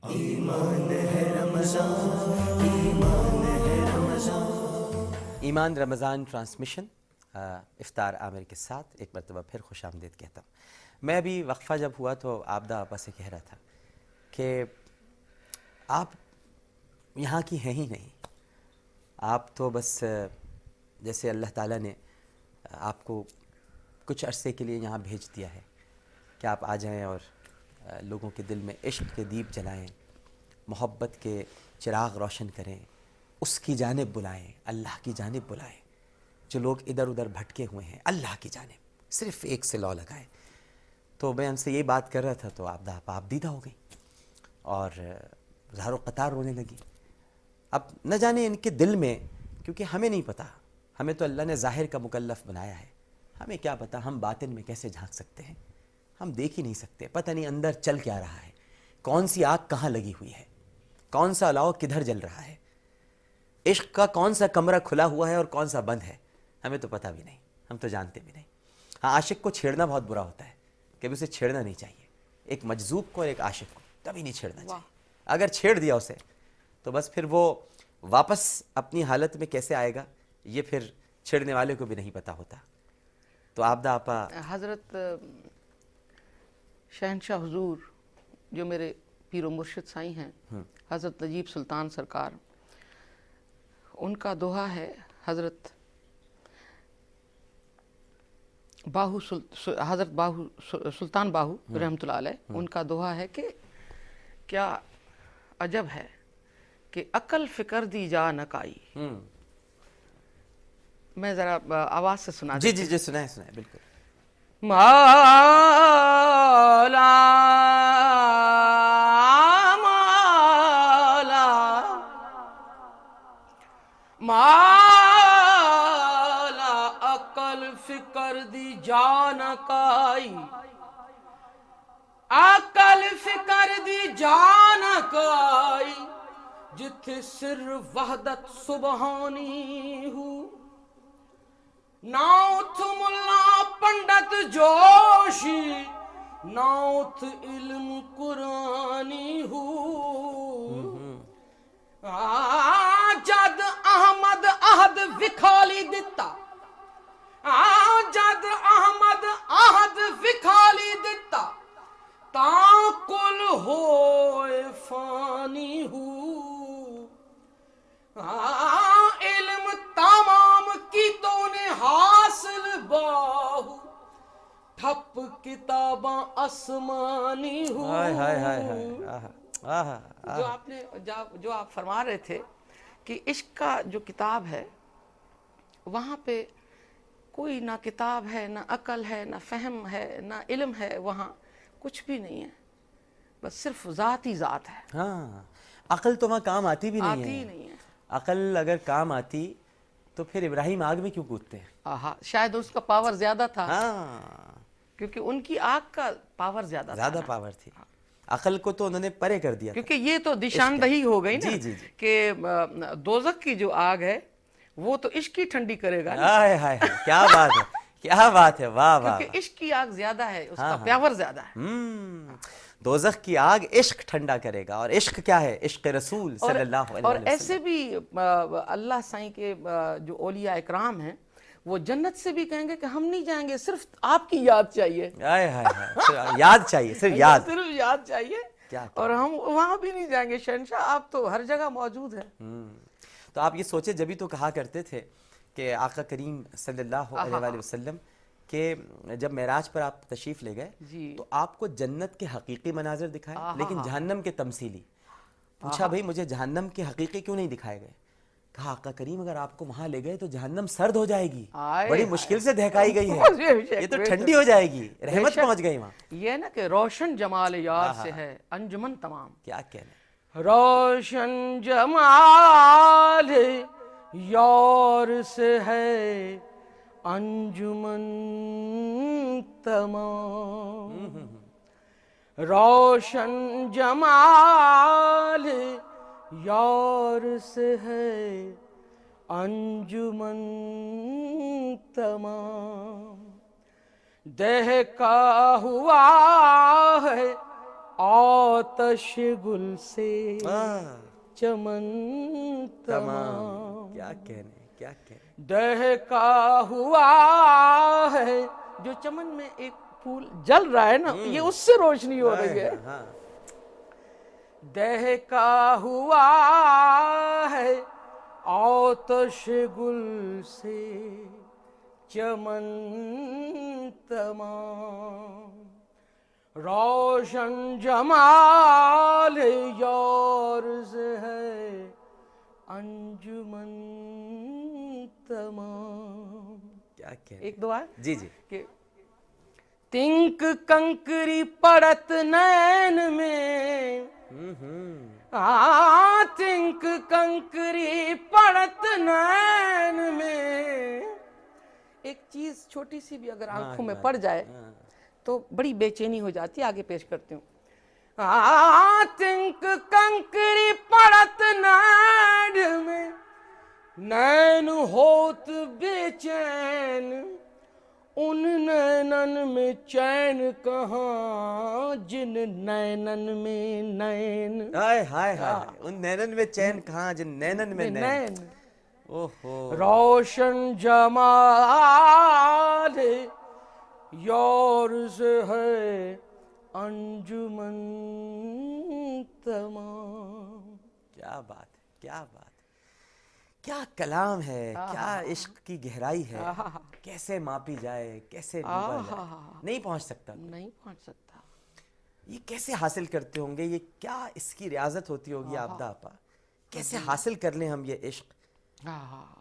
ایمان ہے رمضان، ایمان ہے رمضان۔ ایمان رمضان ٹرانسمیشن افطار عامر کے ساتھ ایک مرتبہ پھر خوش آمدید کہتا ہوں۔ میں ابھی وقفہ جب ہوا تو عابدہ آپا سے کہہ رہا تھا کہ آپ یہاں کی ہیں ہی نہیں، آپ تو بس جیسے اللہ تعالیٰ نے آپ کو کچھ عرصے کے لیے یہاں بھیج دیا ہے کہ آپ آ جائیں اور لوگوں کے دل میں عشق کے دیپ جلائیں، محبت کے چراغ روشن کریں، اس کی جانب بلائیں، اللہ کی جانب بلائیں۔ جو لوگ ادھر ادھر بھٹکے ہوئے ہیں اللہ کی جانب صرف ایک سے لو لگائیں۔ تو میں ان سے یہی بات کر رہا تھا تو آپ دیدہ ہو گئی اور زہر و قطار رونے لگی۔ اب نہ جانے ان کے دل میں، کیونکہ ہمیں نہیں پتہ، ہمیں تو اللہ نے ظاہر کا مکلف بنایا ہے، ہمیں کیا پتہ ہم باطن میں کیسے جھانک سکتے ہیں، ہم دیکھ ہی نہیں سکتے، پتہ نہیں اندر چل کیا رہا ہے، کون سی آگ کہاں لگی ہوئی ہے، کون سا الاؤ کدھر جل رہا ہے، عشق کا کون سا کمرہ کھلا ہوا ہے اور کون سا بند ہے، ہمیں تو پتہ بھی نہیں، ہم تو جانتے بھی نہیں۔ ہاں، عاشق کو چھیڑنا بہت برا ہوتا ہے، کبھی اسے چھیڑنا نہیں چاہیے، ایک مجذوب کو اور ایک عاشق کو کبھی نہیں چھیڑنا چاہیے۔ اگر چھیڑ دیا اسے تو بس پھر وہ واپس اپنی حالت میں کیسے آئے گا یہ پھر چھیڑنے والے کو بھی نہیں پتہ ہوتا۔ تو عابدہ آپا حضرت شہنشاہ حضور جو میرے پیر و مرشد سائیں ہیں، حضرت نجیب سلطان سرکار، ان کا دوہا ہے، حضرت سلطان باہو رحمۃ اللہ علیہ، ان کا دوہا ہے کہ کیا عجب ہے کہ عقل فکر دی جا نہ کائی۔ میں ذرا آواز سے سنا جی سنائیں بالکل۔ مولا عقل فکر دی جا نہ کائی، عقل فکر دی جا نہ کائی، جتھے سر وحدت سبحانی ہو، ناؤتھ ملا پنڈت جوشی، ناؤتھ علم قرآنی ہو، جد احمد عہد وکھالی دتا، جد احمد عہد وکھالی دتا، تاں کل ہوئے فانی ہو، علم تمام کی تو نے حاصل باہو، ٹھپ کتاباں آسمانی ہو۔ جو آپ فرما رہے تھے کہ عشق کا جو کتاب ہے وہاں پہ کوئی نہ کتاب ہے، نہ عقل ہے، نہ فہم ہے، نہ علم ہے، وہاں کچھ بھی نہیں ہے، بس صرف ذات ہی ذات ہے۔ ہاں، عقل تو وہاں کام آتی بھی نہیں ہے، آتی ہی نہیں ہے۔ عقل اگر کام آتی تو پھر ابراہیم آگ میں کیوں کودتے ہیں؟ شاید اس کا پاور زیادہ تھا، ہاں، کیونکہ ان کی آگ کا پاور زیادہ تھا، زیادہ پاور تھی، عقل کو تو انہوں نے پرے کر دیا، کیونکہ یہ تو نشاندہی ہو گئی نا کہ دوزخ کی جو آگ ہے وہ تو عشق کی ٹھنڈی کرے گا۔ ہائے ہائے کیا بات ہے، کیا بات ہے، واہ واہ، کیونکہ عشق کی آگ زیادہ ہے، اس کا پاور زیادہ ہے۔ دوزخ کی آگ عشق ٹھنڈا کرے گا، اور عشق کیا ہے؟ عشق رسول صلی اللہ علیہ وسلم۔ اور ایسے بھی اللہ سائیں کے جو اولیاء اکرام ہیں وہ جنت سے بھی کہیں گے کہ ہم نہیں جائیں گے، صرف آپ کی یاد چاہیے، یاد چاہیے، صرف یاد چاہیے، اور ہم وہاں بھی نہیں جائیں گے، شہنشاہ آپ تو ہر جگہ موجود ہیں۔ تو آپ یہ سوچے، جبھی تو کہا کرتے تھے کہ آقا کریم صلی اللہ علیہ وآلہ وسلم کہ جب معراج پر آپ تشریف لے گئے تو آپ کو جنت کے حقیقی مناظر دکھائے لیکن جہنم کے تمثیلی۔ پوچھا بھئی مجھے جہنم کے حقیقی کیوں نہیں دکھائے گئے؟ کہا آقا کریم اگر آپ کو وہاں لے گئے تو جہنم سرد ہو جائے گی، بڑی مشکل سے دہکائی گئی ہے، یہ تو ٹھنڈی ہو جائے گی، رحمت پہنچ گئی وہاں۔ یہ نا کہ روشن جمال یار سے ہے انجمن تمام، کیا کہنا، روشن جمال یار سے ہے انجمن تمام، روشن جمال یار سے ہے انجمن تمام، دہکا ہوا ہے آتش گل سے چمن تمام. کیا کہنے کیا کہنے. دہکا ہوا ہے جو چمن میں ایک پھول جل رہا ہے نا یہ اس سے روشنی ہو رہی ہے. ہاں دہکا ہوا ہے آتش گل سے چمن تمام. روشن جمال یارز ہے انجمن تمام. کیا کہنے. ایک دعا ہے جی جی. کہ تنک کنکری پڑت نین میں تنک کنکری پڑت نین میں. ایک چیز چھوٹی سی بھی اگر آنکھوں میں پڑ جائے تو بڑی بے چینی ہو جاتی ہے. آگے پیش کرتی ہوں. تنک کنکری پڑت نین میں نین ہوت بے چین ان نینن میں چین کہاں جن نینن میں نین. ہائے ہائے ہائے. ان نینن میں چین کہاں جن نینن میں نین. اوہو. روشن جمال یارز ہے انجمن تمام. کیا بات ہے کیا بات ہے. کیا کلام ہے. کیا عشق کی گہرائی ہے. کیسے ماپی جائے کیسے ناپا جائے. نہیں پہنچ سکتا. نہیں پہنچ سکتا. یہ کیسے حاصل کرتے ہوں گے. یہ کیا اس کی ریاضت ہوتی ہوگی آبدہ آپا. کیسے حاصل کر لیں ہم یہ عشق.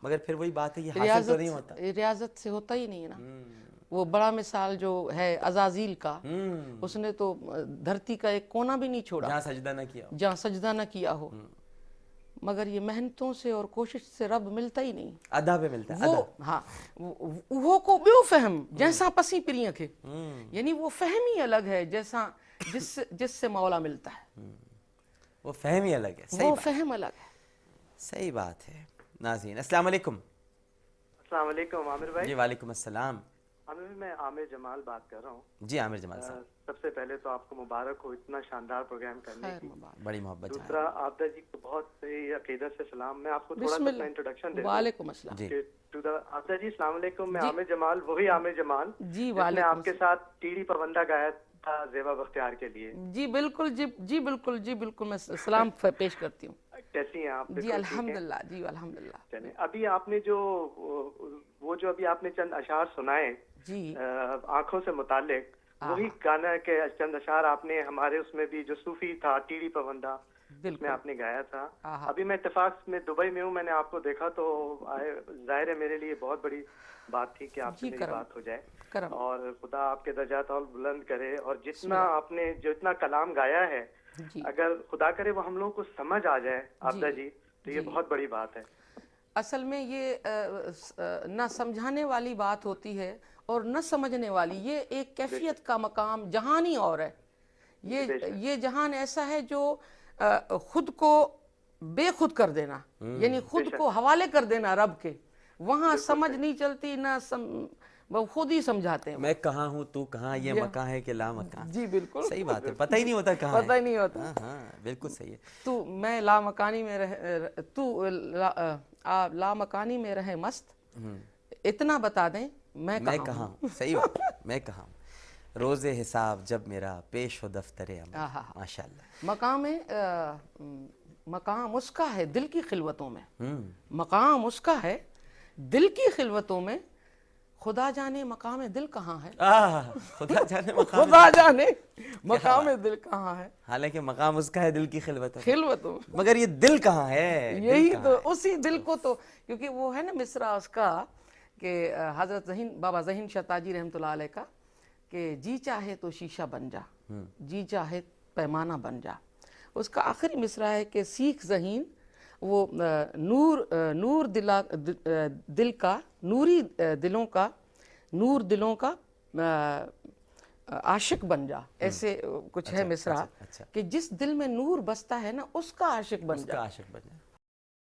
مگر پھر وہی بات ہے یہ حاصل تو نہیں ہوتا. ریاضت سے ہوتا ہی نہیں ہے نا. وہ بڑا مثال جو ہے عزازیل کا اس نے تو دھرتی کا ایک کونا بھی نہیں چھوڑا جہاں سجدہ نہ کیا جہاں سجدہ نہ کیا ہو. مگر یہ محنتوں سے اور کوشش سے رب ملتا ہی نہیں. ادا پہ ملتا ہے. وہ ہاں وہ کو بیو فہم جیسا پسی پریاں کے یعنی وہ فہم ہی الگ ہے جیسا جس سے مولا ملتا ہے. وہ فہم ہی الگ ہے. وہ فہم الگ ہے. صحیح بات ہے. ناظرین السلام علیکم. السلام علیکم عامر بھائی. جی وعلیکم السلام. میں عامر جمال بات کر رہا ہوں. جی عامر جمال صاحب. سب سے پہلے تو آپ کو مبارک ہو اتنا شاندار پروگرام کرنے کی. بڑی محبت. دوسرا عابدہ جی کو بہت ہی عقیدت سے سلام. میں آپ کو تھوڑا سا انٹروڈکشن دے دوں. وعلیکم السلام. عابدہ جی السلام علیکم. میں عامر جمال وہی عامر جمال جی جس نے آپ کے ساتھ ٹیڑی پوندہ گایا تھا زیبا بختیار کے لیے. جی بالکل جی بالکل جی بالکل. میں سلام پیش کرتی ہوں. کیسی ہیں آپ؟ جی الحمدللہ. جی الحمدللہ. چلیں ابھی آپ نے جو ابھی آپ نے چند اشعار سنائے جی آنکھوں سے متعلق وہی گانا کے چند اشعار آپ نے ہمارے اس میں بھی جو صوفی تھا ٹیڑی پوندہ اس میں آپ نے گایا تھا. ابھی میں اتفاق میں دبئی میں ہوں. میں نے آپ کو دیکھا تو ظاہر ہے میرے لیے بہت بڑی بات تھی کہ آپ سے میری بات ہو جائے اور خدا آپ کے درجات اور بلند کرے. اور جتنا آپ نے جو اتنا کلام گایا ہے اگر خدا کرے وہ ہم لوگوں کو سمجھ آ جائے عابدہ جی تو یہ بہت بڑی بات ہے. اصل میں یہ نہ سمجھانے والی بات ہوتی ہے اور نہ سمجھنے والی. یہ ایک کیفیت کا مقام جہان ہی اور ہے. یہ جہان ایسا ہے جو خود کو بے خود کر دینا یعنی خود کو حوالے کر دینا رب کے. وہاں سمجھ نہیں چلتی نہ وہ خود ہی سمجھاتے ہیں. میں کہاں ہوں تو کہاں یہ مکان ہے کہ لا مکان. جی بالکل صحیح بات ہے. پتہ ہی نہیں ہوتا کہاں. پتہ ہی نہیں ہوتا. ہاں بالکل صحیح ہے. تو میں لا مکانی میں لا مکانی میں رہے مست اتنا بتا دیں میں کہاں ہوں. صحیح بات. میں کہاں ہوں. روز حساب جب میرا پیش ہو دفتر عمل. ماشاءاللہ. مقام اس کا ہے دل کی خلوتوں میں. مقام اس کا ہے دل کی خلوتوں میں. خدا جانے مقام دل کہاں ہے. خدا جانے مقام دل کہاں ہے. حالانکہ مقام اس کا ہے دل کی خلوتوں مگر یہ دل کہاں ہے. یہی تو اسی دل کو تو کیونکہ وہ ہے نا مصرع اس کا کہ حضرت بابا ذہین شاہ تاجی رحمۃ اللہ علیہ کا کہ جی چاہے تو شیشہ بن جا جی چاہے پیمانہ بن جا. اس کا آخری مصرع ہے کہ سیکھ ذہین وہ نور دل کا نوری دلوں کا نور دلوں کا عاشق بن جا. ایسے کچھ ہے مصرع کہ جس دل میں نور بستا ہے نا اس کا عاشق بن جا.